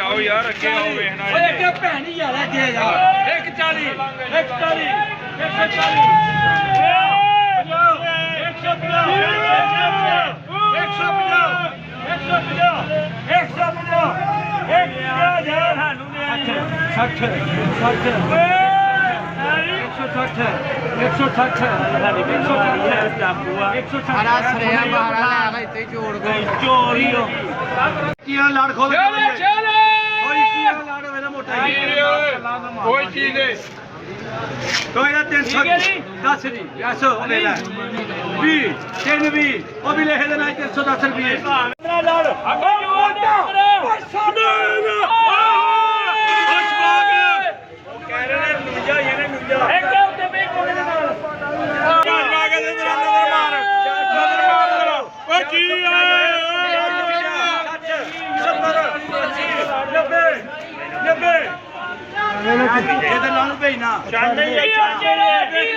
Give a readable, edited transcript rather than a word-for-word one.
आओ यार अगे आओ वेखना भैन ही यार अगे यार 140 140 लाड़ खोल कोई चीज है तो ਇਹਦਾ 310 ਦੀ 10 ਲੈ ਲੈ 20 320 ਉਹ ਵੀ ਲਿਖ ਦੇਣਾ 310 ਰੁਪਏ 15 ਲੜ ਅੱਗੇ ਜੋਰ ਦੇ ਉਹ ਕਹਿ ਰਹੇ ਨੇ ਨੁੰਜਾ ਇਹਨੇ ਨੁੰਜਾ ਇੱਕ ਉੱਤੇ ਪੇ ਕੋਲੇ ਦੇ ਨਾਲ ਮਾਰ ਕੇ ਦੇ ਨਜ਼ਰ ਮਾਰ ਓਏ ਕੀ ਆ 90 ਇਹਦੇ ਨਾਲ ਭੇਜਣਾ 96